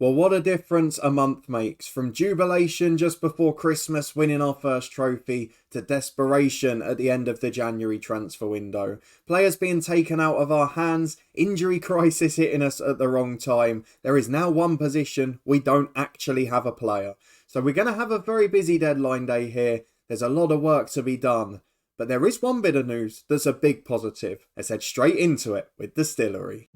Well, what a difference a month makes. From jubilation just before Christmas winning our first trophy to desperation at the end of the January transfer window. Players being taken out of our hands, injury crisis hitting us at the wrong time. There is now one position we don't actually have a player. So we're going to have a very busy deadline day here. There's a lot of work to be done. But there is one bit of news that's a big positive. Let's head straight into it with Distillery.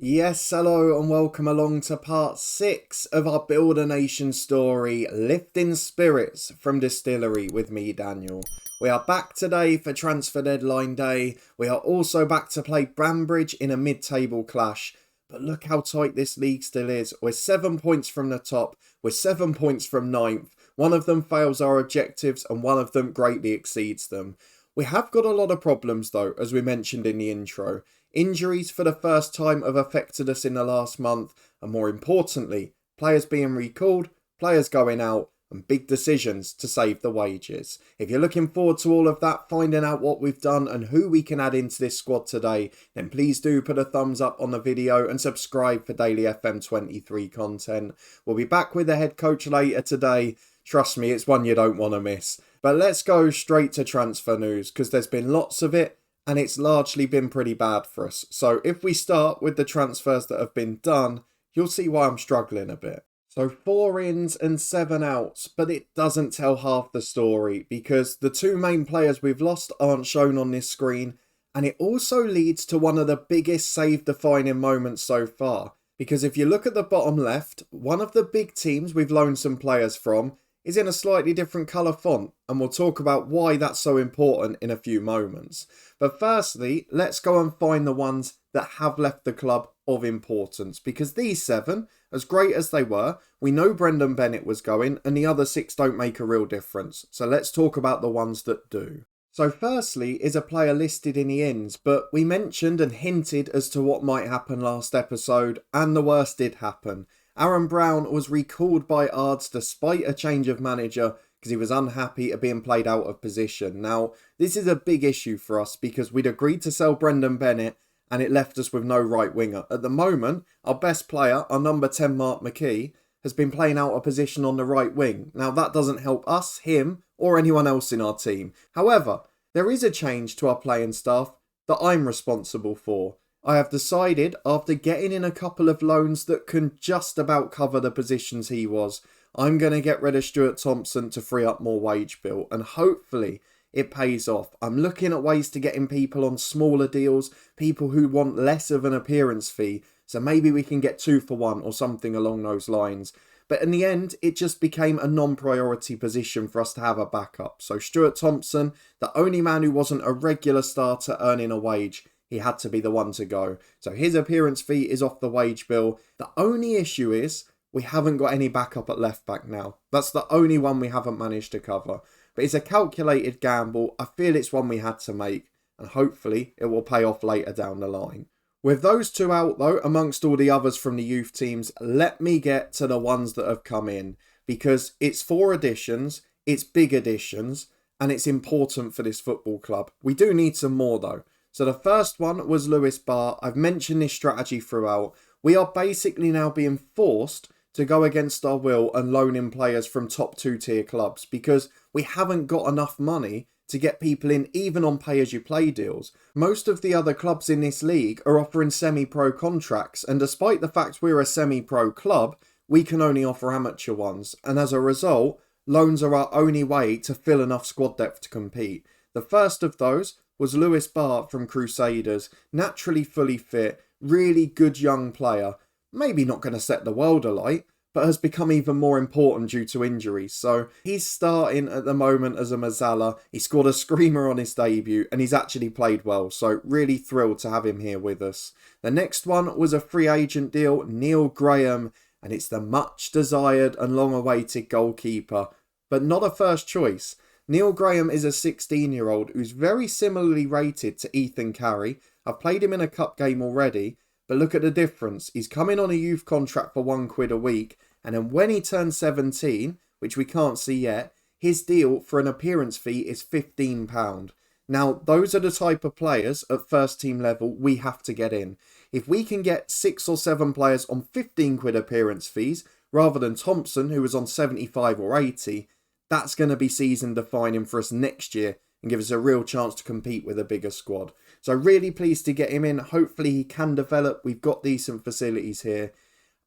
Yes, hello and welcome along to part 6 of our Build a Nation story, Lifting Spirits from Distillery with me, Daniel. We are back today for transfer deadline day. We are also back to play Bambridge in a mid-table clash. But look how tight this league still is. We're 7 points from the top. We're 7 points from 9th. One of them fails our objectives and one of them greatly exceeds them. We have got a lot of problems though, as we mentioned in the intro. Injuries for the first time have affected us in the last month, and more importantly, players being recalled, players going out, and big decisions to save the wages. If you're looking forward to all of that, finding out what we've done and who we can add into this squad today, then please do put a thumbs up on the video and subscribe for daily FM23 content. We'll be back with the head coach later today. Trust me, it's one you don't want to miss. But let's go straight to transfer news, because there's been lots of it. And it's largely been pretty bad for us. So if we start with the transfers that have been done, you'll see why I'm struggling a bit. So 4 ins and 7 outs, but it doesn't tell half the story because the 2 main players we've lost aren't shown on this screen. And it also leads to one of the biggest save-defining moments so far. Because if you look at the bottom left, one of the big teams we've loaned some players from is in a slightly different colour font, and we'll talk about why that's so important in a few moments. But firstly, let's go and find the ones that have left the club of importance, because these 7, as great as they were, we know Brendan Bennett was going, and the other 6 don't make a real difference. So let's talk about the ones that do. So firstly is a player listed in the ins, but we mentioned and hinted as to what might happen last episode, and the worst did happen. Aaron Brown was recalled by Ards despite a change of manager because he was unhappy at being played out of position. Now, this is a big issue for us because we'd agreed to sell Brendan Bennett and it left us with no right winger. At the moment, our best player, our number 10 Mark McKee, has been playing out of position on the right wing. Now, that doesn't help us, him, or anyone else in our team. However, there is a change to our playing staff that I'm responsible for. I have decided, after getting in a couple of loans that can just about cover the positions he was, I'm going to get rid of Stuart Thompson to free up more wage bill, and hopefully it pays off. I'm looking at ways to getting people on smaller deals, people who want less of an appearance fee, so maybe we can get 2 for 1 or something along those lines. But in the end, it just became a non-priority position for us to have a backup. So Stuart Thompson, the only man who wasn't a regular starter earning a wage, he had to be the one to go. So his appearance fee is off the wage bill. The only issue is we haven't got any backup at left back now. That's the only one we haven't managed to cover. But it's a calculated gamble. I feel it's one we had to make. And hopefully it will pay off later down the line. With those 2 out though, amongst all the others from the youth teams, let me get to the ones that have come in. Because it's 4 additions, it's big additions, and it's important for this football club. We do need some more though. So the first one was Lewis Barr. I've mentioned this strategy throughout. We are basically now being forced to go against our will and loan in players from top 2 tier clubs because we haven't got enough money to get people in even on pay-as-you-play deals. Most of the other clubs in this league are offering semi-pro contracts, and despite the fact we're a semi-pro club, we can only offer amateur ones, and as a result, loans are our only way to fill enough squad depth to compete. The first of those was Lewis Barr from Crusaders, naturally fully fit, really good young player, maybe not going to set the world alight, but has become even more important due to injuries. So he's starting at the moment as a Mazzala. He scored a screamer on his debut and he's actually played well, so really thrilled to have him here with us. The next one was a free agent deal, Neil Graham, and it's the much desired and long awaited goalkeeper, but not a first choice. Neil Graham is a 16-year-old who's very similarly rated to Ethan Carey. I've played him in a cup game already, but look at the difference. He's coming on a youth contract for £1 a week, and then when he turns 17, which we can't see yet, his deal for an appearance fee is £15. Now, those are the type of players at first team level we have to get in. If we can get 6 or 7 players on £15 appearance fees, rather than Thompson, who was on 75 or 80, that's going to be season defining for us next year and give us a real chance to compete with a bigger squad. So really pleased to get him in. Hopefully he can develop. We've got decent facilities here.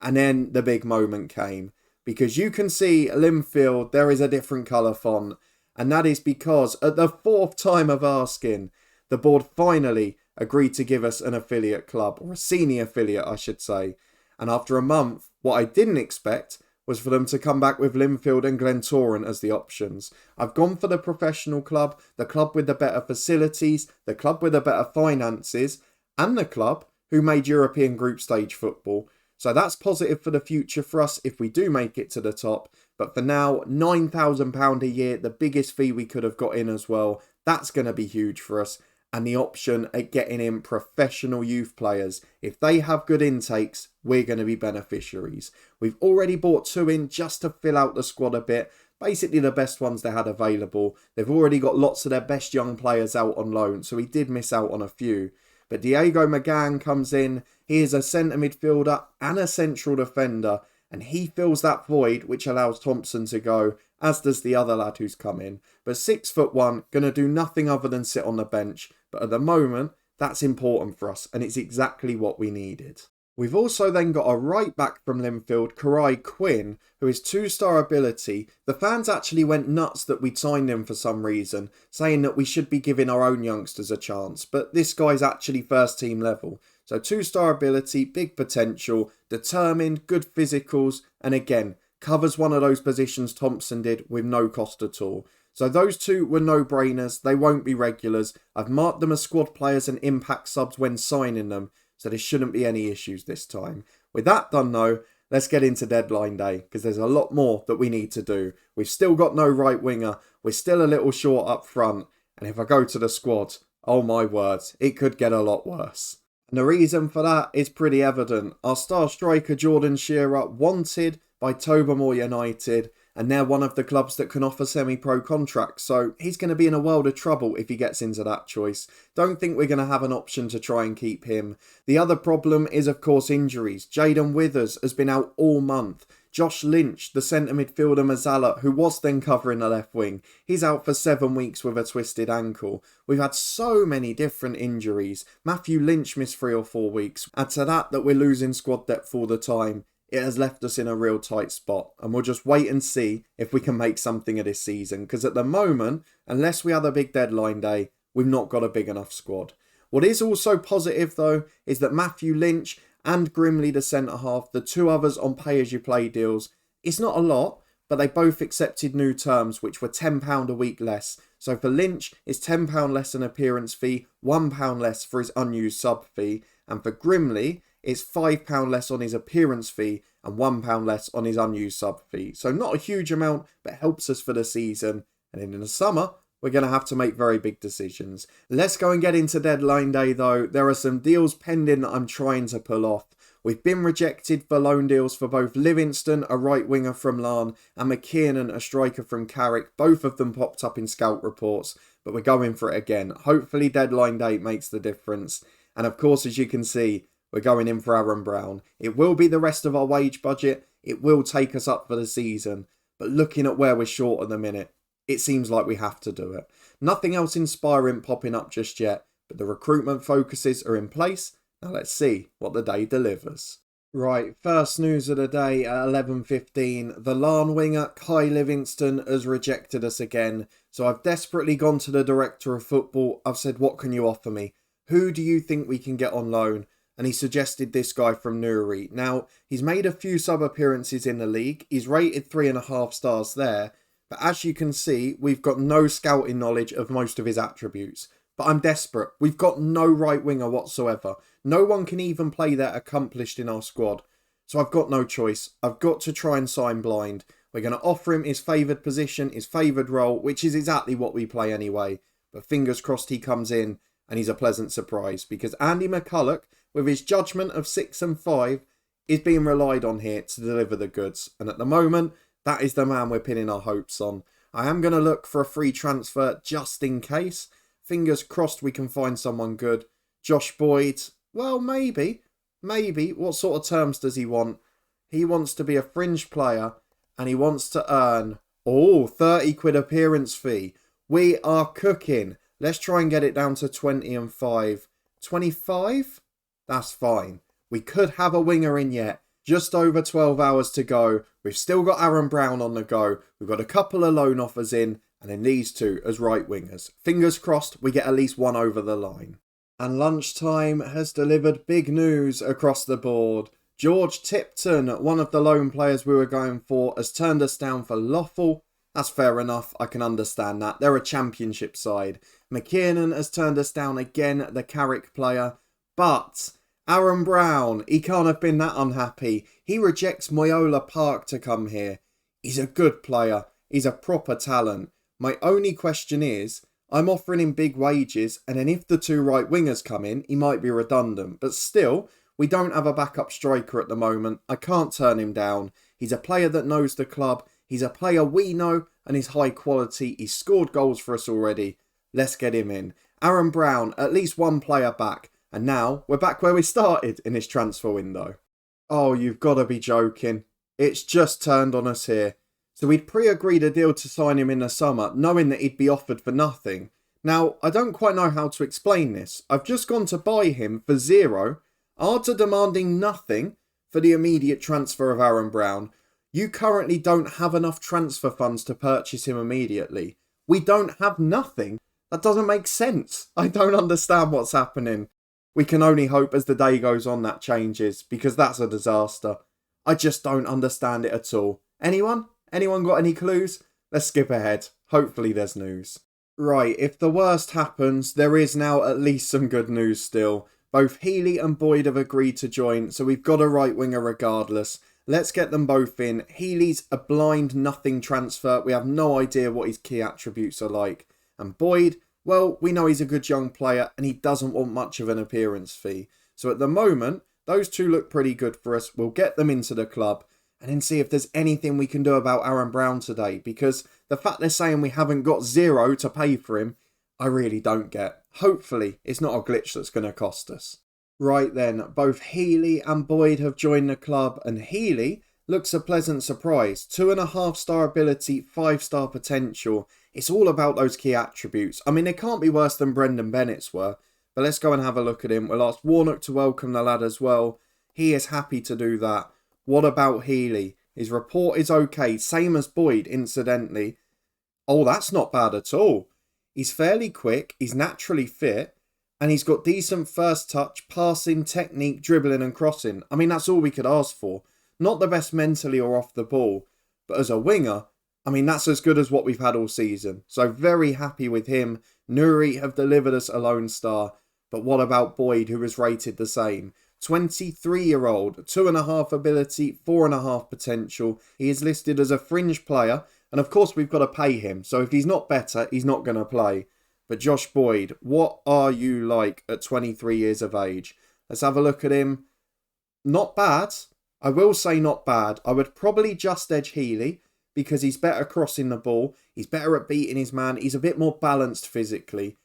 And then the big moment came. Because you can see Linfield, there is a different colour font. And that is because at the 4th time of asking, the board finally agreed to give us an affiliate club, or a senior affiliate I should say. And after a month, what I didn't expect was for them to come back with Linfield and Glentoran as the options. I've gone for the professional club, the club with the better facilities, the club with the better finances, and the club who made European group stage football. So that's positive for the future for us if we do make it to the top. But for now, £9,000 a year, the biggest fee we could have got in as well. That's going to be huge for us. And the option at getting in professional youth players. If they have good intakes, we're going to be beneficiaries. We've already bought 2 in just to fill out the squad a bit. Basically the best ones they had available. They've already got lots of their best young players out on loan, so we did miss out on a few. But Diego McGann comes in. He is a centre midfielder and a central defender. And he fills that void which allows Thompson to go, as does the other lad who's come in. But 6'1", going to do nothing other than sit on the bench. But at the moment, that's important for us, and it's exactly what we needed. We've also then got a right back from Linfield, Karai Quinn, who is 2-star ability. The fans actually went nuts that we'd signed him for some reason, saying that we should be giving our own youngsters a chance. But this guy's actually first team level. So 2-star ability, big potential, determined, good physicals, and again, covers one of those positions Thompson did with no cost at all. So those 2 were no-brainers. They won't be regulars. I've marked them as squad players and impact subs when signing them, so there shouldn't be any issues this time. With that done though, let's get into deadline day, because there's a lot more that we need to do. We've still got no right winger. We're still a little short up front. And if I go to the squad, oh my words, it could get a lot worse. And the reason for that is pretty evident. Our star striker Jordan Shearer wanted by Tobermoor United, and they're one of the clubs that can offer semi-pro contracts, so he's going to be in a world of trouble if he gets into that choice. Don't think we're going to have an option to try and keep him. The other problem is of course injuries. Jaden Withers has been out all month. Josh Lynch, the centre midfielder Mazzala, who was then covering the left wing, he's out for 7 weeks with a twisted ankle. We've had so many different injuries. Matthew Lynch missed 3 or 4 weeks. Add to that we're losing squad depth all the time. It has left us in a real tight spot, and we'll just wait and see if we can make something of this season, because at the moment, unless we have a big deadline day, we've not got a big enough squad. What is also positive though is that Matthew Lynch and Grimley, the centre half, the 2 others on pay-as-you-play deals, it's not a lot, but they both accepted new terms which were £10 a week less. So for Lynch, it's £10 less an appearance fee, £1 less for his unused sub fee, and for Grimley, it's £5 less on his appearance fee and £1 less on his unused sub fee. So not a huge amount, but helps us for the season. And in the summer, we're going to have to make very big decisions. Let's go and get into deadline day though. There are some deals pending that I'm trying to pull off. We've been rejected for loan deals for both Livingston, a right winger from Larne, and McKiernan, a striker from Carrick. Both of them popped up in scout reports, but we're going for it again. Hopefully deadline day makes the difference. And of course, as you can see, we're going in for Aaron Brown. It will be the rest of our wage budget. It will take us up for the season. But looking at where we're short at the minute, it seems like we have to do it. Nothing else inspiring popping up just yet, but the recruitment focuses are in place. Now let's see what the day delivers. Right, first news of the day at 11:15. The Larne winger Kai Livingston has rejected us again. So I've desperately gone to the director of football. I've said, what can you offer me? Who do you think we can get on loan? And he suggested this guy from Newry. Now, he's made a few sub-appearances in the league. He's rated 3.5 stars there. But as you can see, we've got no scouting knowledge of most of his attributes. But I'm desperate. We've got no right winger whatsoever. No one can even play that accomplished in our squad. So I've got no choice. I've got to try and sign blind. We're going to offer him his favoured position, his favoured role, which is exactly what we play anyway. But fingers crossed he comes in and he's a pleasant surprise. Because Andy McCulloch, with his judgment of 6 and 5, is being relied on here to deliver the goods. And at the moment, That is the man we're pinning our hopes on. I am going to look for a free transfer just in case. Fingers crossed we can find someone good. Josh Boyd, well, maybe. Maybe. What sort of terms does he want? He wants to be a fringe player and he wants to earn, 30 quid appearance fee. We are cooking. Let's try and get it down to 20 and 5. 25? That's fine. We could have a winger in yet. Just over 12 hours to go. We've still got Aaron Brown on the go. We've got a couple of loan offers in. And then these two as right wingers. Fingers crossed we get at least one over the line. And lunchtime has delivered big news across the board. George Tipton, one of the loan players we were going for, has turned us down for Lothal. That's fair enough, I can understand that. They're a championship side. McKiernan has turned us down again, the Carrick player. But Aaron Brown, he can't have been that unhappy. He rejects Moyola Park to come here. He's a good player. He's a proper talent. My only question is, I'm offering him big wages, and then if the two right wingers come in, he might be redundant. But still, we don't have a backup striker at the moment. I can't turn him down. He's a player that knows the club. He's a player we know, and he's high quality. He's scored goals for us already. Let's get him in. Aaron Brown, at least one player back. And now, we're back where we started in this transfer window. Oh, you've got to be joking. It's just turned on us here. So we'd pre-agreed a deal to sign him in the summer, knowing that he'd be offered for nothing. Now, I don't quite know how to explain this. I've just gone to buy him for zero, after demanding nothing for the immediate transfer of Aaron Brown. You currently don't have enough transfer funds to purchase him immediately. We don't have nothing. That doesn't make sense. I don't understand what's happening. We can only hope as the day goes on that changes, because that's a disaster. I just don't understand it at all. Anyone? Anyone got any clues? Let's skip ahead. Hopefully there's news. Right, if the worst happens, there is now at least some good news still. Both Healy and Boyd have agreed to join, so we've got a right winger regardless. Let's get them both in. Healy's a blind nothing transfer. We have no idea what his key attributes are like. And Boyd, well, we know he's a good young player and he doesn't want much of an appearance fee. So at the moment, those two look pretty good for us. We'll get them into the club and then see if there's anything we can do about Aaron Brown today. Because the fact they're saying we haven't got zero to pay for him, I really don't get. Hopefully, it's not a glitch that's going to cost us. Right then, both Healy and Boyd have joined the club, and Healy looks a pleasant surprise. 2.5-star ability, 5-star potential. It's all about those key attributes. I mean, it can't be worse than Brendan Bennett's were, but let's go and have a look at him. We'll ask Warnock to welcome the lad as well. He is happy to do that. What about Healy? His report is okay, same as Boyd, incidentally. Oh, that's not bad at all. He's fairly quick, he's naturally fit, and he's got decent first touch, passing, technique, dribbling and crossing. I mean, that's all we could ask for. Not the best mentally or off the ball, but as a winger, I mean, that's as good as what we've had all season. So very happy with him. Nuri have delivered us a lone star. But what about Boyd, who was rated the same? 23-year-old, 2.5 ability, 4.5 potential. He is listed as a fringe player. And of course, we've got to pay him. So if he's not better, he's not going to play. But Josh Boyd, what are you like at 23 years of age? Let's have a look at him. Not bad. I will say not bad. I would probably just edge Healy because he's better crossing the ball. He's better at beating his man. He's a bit more balanced physically.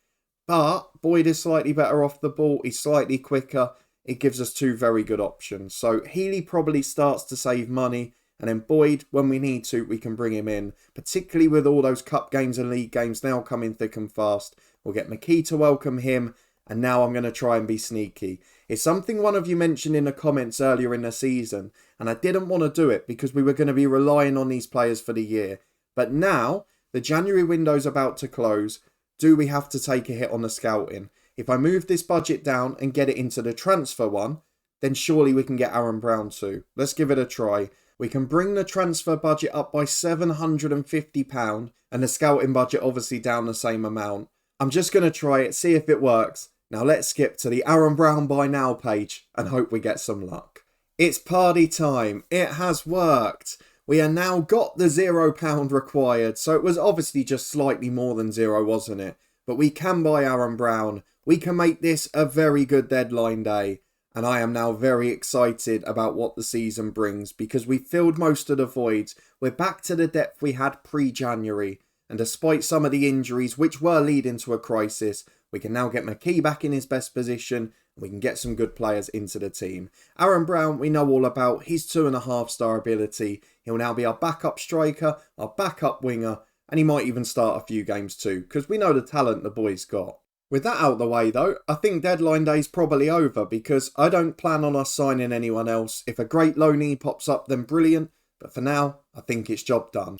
But Boyd is slightly better off the ball. He's slightly quicker. It gives us two very good options. So Healy probably starts to save money. And then Boyd, when we need to, we can bring him in. Particularly with all those cup games and league games now coming thick and fast. We'll get McKee to welcome him. And now I'm going to try and be sneaky. It's something one of you mentioned in the comments earlier in the season. And I didn't want to do it because we were going to be relying on these players for the year. But now, the January window's about to close. Do we have to take a hit on the scouting? If I move this budget down and get it into the transfer one, then surely we can get Aaron Brown too. Let's give it a try. We can bring the transfer budget up by £750 and the scouting budget obviously down the same amount. I'm just going to try it, see if it works. Now let's skip to the Aaron Brown Buy Now page and hope we get some luck. It's party time. It has worked. We have now got the £0 required. So it was obviously just slightly more than zero, wasn't it? But we can buy Aaron Brown. We can make this a very good deadline day. And I am now very excited about what the season brings because we filled most of the voids. We're back to the depth we had pre-January. And despite some of the injuries which were leading to a crisis, we can now get McKee back in his best position and we can get some good players into the team. Aaron Brown, we know all about his 2.5-star ability. He'll now be our backup striker, our backup winger, and he might even start a few games too because we know the talent the boy's got. With that out the way though, I think deadline day's probably over because I don't plan on us signing anyone else. If a great loanee pops up then brilliant, but for now, I think it's job done.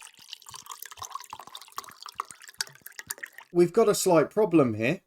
We've got a slight problem here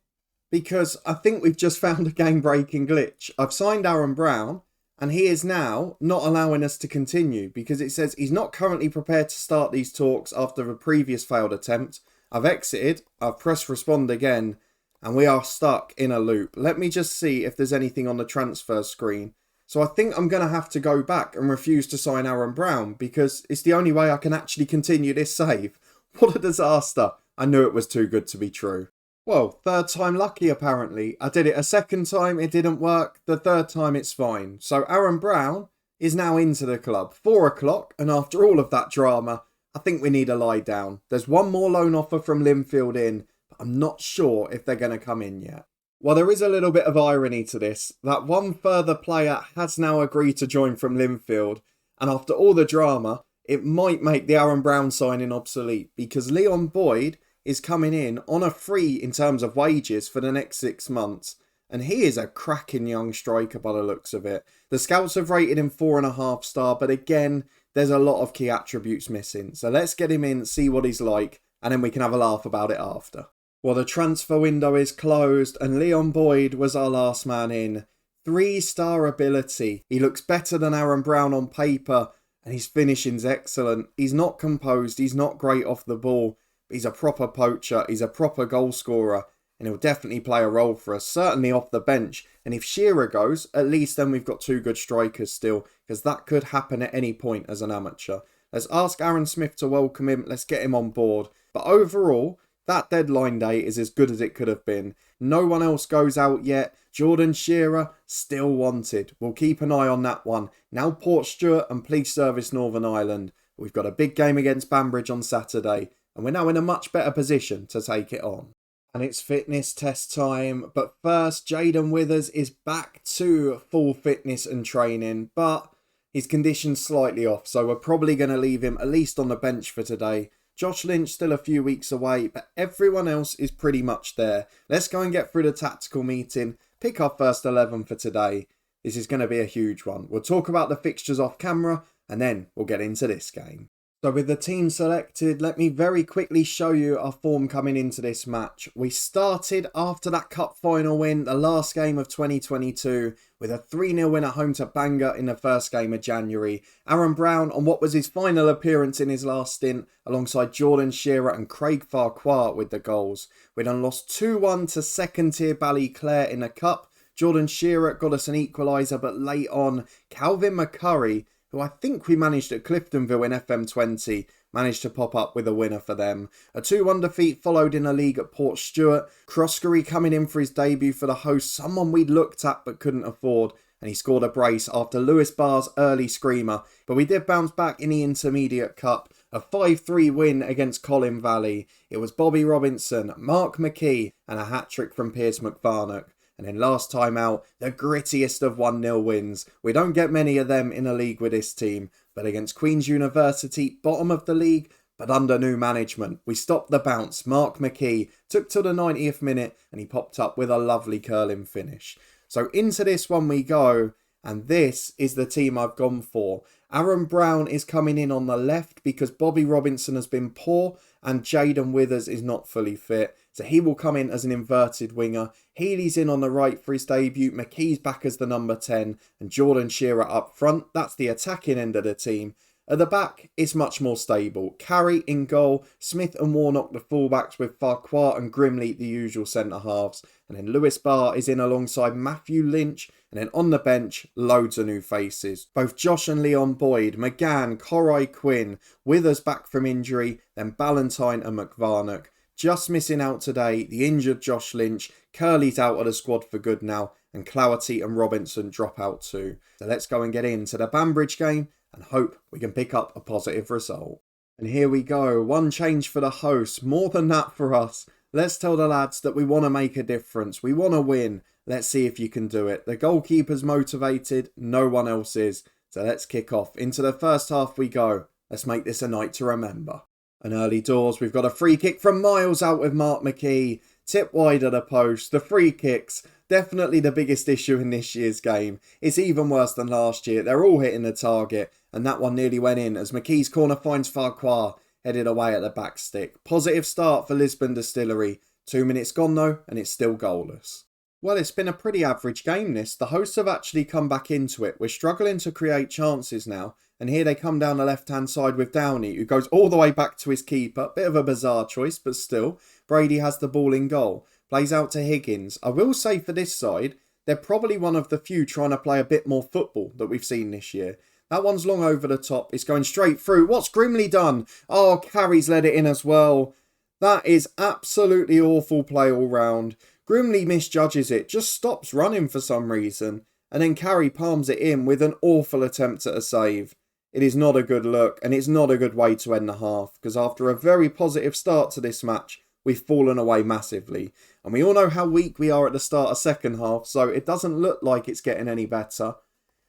because I think we've just found a game-breaking glitch. I've signed Aaron Brown and he is now not allowing us to continue because it says he's not currently prepared to start these talks after the previous failed attempt. I've exited, I've pressed respond again, and we are stuck in a loop. Let me just see if there's anything on the transfer screen. So I think I'm going to have to go back and refuse to sign Aaron Brown because it's the only way I can actually continue this save. What a disaster. I knew it was too good to be true. Well, third time lucky apparently. I did it a second time, it didn't work. The third time it's fine. So Aaron Brown is now into the club. 4 o'clock, and after all of that drama, I think we need a lie down. There's one more loan offer from Linfield in, but I'm not sure if they're going to come in yet. Well, there is a little bit of irony to this. That one further player has now agreed to join from Linfield, and after all the drama, it might make the Aaron Brown signing obsolete because Leon Boyd is coming in on a free in terms of wages for the next 6 months. And he is a cracking young striker by the looks of it. The scouts have rated him 4.5 star, but again, there's a lot of key attributes missing. So let's get him in, see what he's like, and then we can have a laugh about it after. Well, the transfer window is closed and Leon Boyd was our last man in. 3-star ability. He looks better than Aaron Brown on paper and his finishing's excellent. He's not composed, he's not great off the ball. He's a proper poacher, he's a proper goal scorer, and he'll definitely play a role for us, certainly off the bench. And if Shearer goes, at least then we've got 2 good strikers still, because that could happen at any point as an amateur. Let's ask Aaron Smith to welcome him, let's get him on board. But overall, that deadline day is as good as it could have been. No one else goes out yet. Jordan Shearer, still wanted. We'll keep an eye on that one. Now Portstewart and Police Service Northern Ireland. We've got a big game against Bambridge on Saturday. And we're now in a much better position to take it on. And it's fitness test time. But first, Jaden Withers is back to full fitness and training. But his condition's slightly off. So we're probably going to leave him at least on the bench for today. Josh Lynch still a few weeks away. But everyone else is pretty much there. Let's go and get through the tactical meeting. Pick our first 11 for today. This is going to be a huge one. We'll talk about the fixtures off camera. And then we'll get into this game. So with the team selected, let me very quickly show you our form coming into this match. We started after that cup final win, the last game of 2022, with a 3-0 win at home to Bangor in the first game of January. Aaron Brown on what was his final appearance in his last stint, alongside Jordan Shearer and Craig Farquhar with the goals. We then lost 2-1 to second tier Ballyclare in the cup. Jordan Shearer got us an equaliser, but late on, Calvin McCurry, who I think we managed at Cliftonville in FM20, managed to pop up with a winner for them. A 2-1 defeat followed in a league at Portstewart. Croskery coming in for his debut for the host, someone we'd looked at but couldn't afford, and he scored a brace after Lewis Barr's early screamer. But we did bounce back in the Intermediate Cup, a 5-3 win against Colin Valley. It was Bobby Robinson, Mark McKee, and a hat-trick from Piers McVarnock. And then last time out, the grittiest of 1-0 wins. We don't get many of them in a league with this team, but against Queen's University, bottom of the league, but under new management. We stopped the bounce. Mark McKee took to the 90th minute and he popped up with a lovely curling finish. So into this one we go, and this is the team I've gone for. Aaron Brown is coming in on the left because Bobby Robinson has been poor and Jaden Withers is not fully fit. So he will come in as an inverted winger. Healy's in on the right for his debut. McKee's back as the number 10. And Jordan Shearer up front. That's the attacking end of the team. At the back, it's much more stable. Carey in goal. Smith and Warnock the fullbacks with Farquhar and Grimley the usual centre-halves. And then Lewis Barr is in alongside Matthew Lynch. And then on the bench, loads of new faces. Both Josh and Leon Boyd, McGann, Corai Quinn, Withers back from injury, then Ballantyne and McVarnock. Just missing out today, the injured Josh Lynch. Curly's out of the squad for good now. and Clougherty and Robinson drop out too. So let's go and get into the Bambridge game and hope we can pick up a positive result. And here we go, one change for the hosts, more than that for us. Let's tell the lads that we want to make a difference, we want to win. Let's see if you can do it. The goalkeeper's motivated, no one else is. So let's kick off. Into the first half we go. Let's make this a night to remember. And early doors, we've got a free kick from Miles out with Mark McKee. Tip wide of the post. The free kicks, definitely the biggest issue in this year's game. It's even worse than last year. They're all hitting the target. And that one nearly went in as McKee's corner finds Farquhar, headed away at the back stick. Positive start for Lisbon Distillery. 2 minutes gone though, and it's still goalless. Well, it's been a pretty average game this. The hosts have actually come back into it. We're struggling to create chances now. And here they come down the left-hand side with Downey, who goes all the way back to his keeper. Bit of a bizarre choice, but still. Brady has the ball in goal. Plays out to Higgins. I will say for this side, they're probably one of the few trying to play a bit more football that we've seen this year. That one's long over the top. It's going straight through. What's Grimley done? Oh, Carey's let it in as well. That is absolutely awful play all round. Grimley misjudges it. Just stops running for some reason. And then Carey palms it in with an awful attempt at a save. It is not a good look, and it's not a good way to end the half, because after a very positive start to this match, we've fallen away massively. And we all know how weak we are at the start of second half, so it doesn't look like it's getting any better.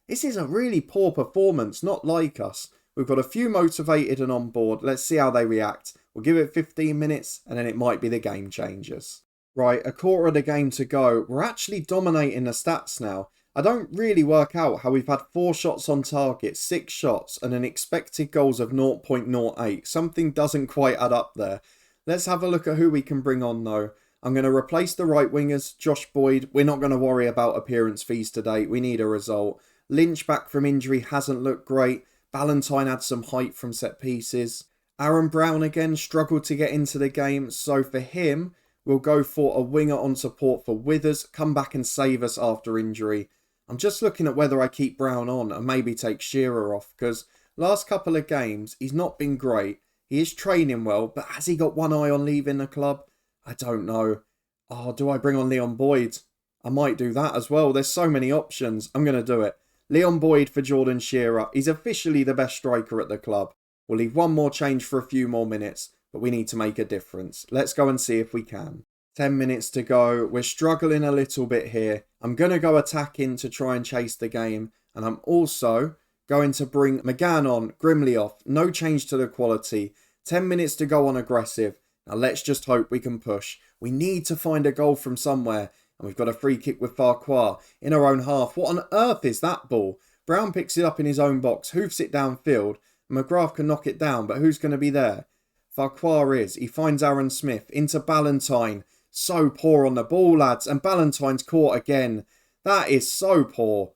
This is a really poor performance, not like us. We've got a few motivated and on board. Let's see how they react. We'll give it 15 minutes, and then it might be the game changers. Right, a quarter of the game to go. We're actually dominating the stats now. I don't really work out how we've had 4 shots on target, 6 shots, and an expected goals of 0.08. Something doesn't quite add up there. Let's have a look at who we can bring on though. I'm going to replace the right wingers, Josh Boyd. We're not going to worry about appearance fees today. We need a result. Lynch back from injury hasn't looked great. Ballantyne had some height from set pieces. Aaron Brown again struggled to get into the game. So for him, we'll go for a winger on support for Withers. Come back and save us after injury. I'm just looking at whether I keep Brown on and maybe take Shearer off, because last couple of games he's not been great. He is training well, but has he got one eye on leaving the club? I don't know. Oh, do I bring on Leon Boyd? I might do that as well. There's so many options. I'm going to do it. Leon Boyd for Jordan Shearer. He's officially the best striker at the club. We'll leave one more change for a few more minutes, but we need to make a difference. Let's go and see if we can. 10 minutes to go. We're struggling a little bit here. I'm going to go attacking to try and chase the game. And I'm also going to bring McGann on, Grimley off. No change to the quality. 10 minutes to go on aggressive. Now let's just hope we can push. We need to find a goal from somewhere. And we've got a free kick with Farquhar in our own half. What on earth is that ball? Brown picks it up in his own box, hoofs it downfield. McGrath can knock it down, but who's going to be there? Farquhar is. He finds Aaron Smith into Ballantyne. So poor on the ball, lads. And Ballantyne's caught again. That is so poor.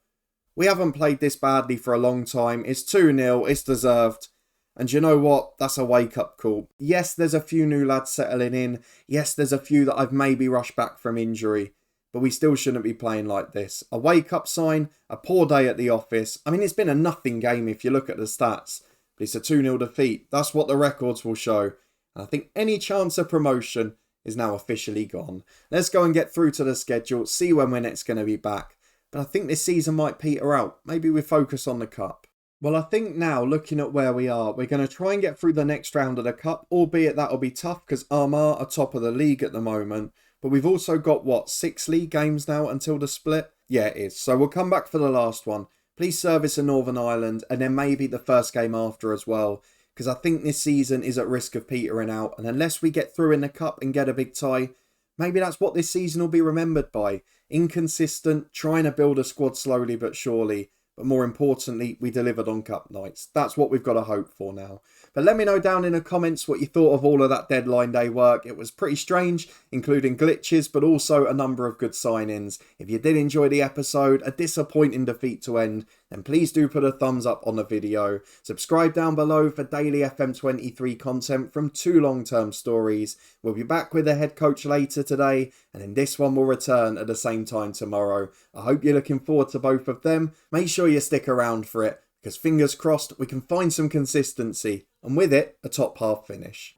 We haven't played this badly for a long time. It's 2-0. It's deserved. And you know what? That's a wake-up call. Yes, there's a few new lads settling in. Yes, there's a few that I've maybe rushed back from injury. But we still shouldn't be playing like this. A wake-up sign. A poor day at the office. I mean, it's been a nothing game if you look at the stats. But it's a 2-0 defeat. That's what the records will show. And I think any chance of promotion is now officially gone. Let's go and get through to the schedule, see when we're next going to be back. But I think this season might peter out. Maybe we focus on the cup. Well, I think now, looking at where we are, we're going to try and get through the next round of the cup, albeit that'll be tough because Armagh are top of the league at the moment. But we've also got, 6 league games now until the split? Yeah, it is. So we'll come back for the last one. Please service in Northern Ireland and then maybe the first game after as well. Because I think this season is at risk of petering out. And unless we get through in the cup and get a big tie, maybe that's what this season will be remembered by. Inconsistent, trying to build a squad slowly but surely. But more importantly, we delivered on cup nights. That's what we've got to hope for now. But let me know down in the comments what you thought of all of that deadline day work. It was pretty strange, including glitches, but also a number of good sign-ins. If you did enjoy the episode, a disappointing defeat to end, then please do put a thumbs up on the video. Subscribe down below for daily FM23 content from 2 long-term stories. We'll be back with the head coach later today, and then this one will return at the same time tomorrow. I hope you're looking forward to both of them. Make sure you stick around for it, because fingers crossed we can find some consistency, and with it, a top half finish.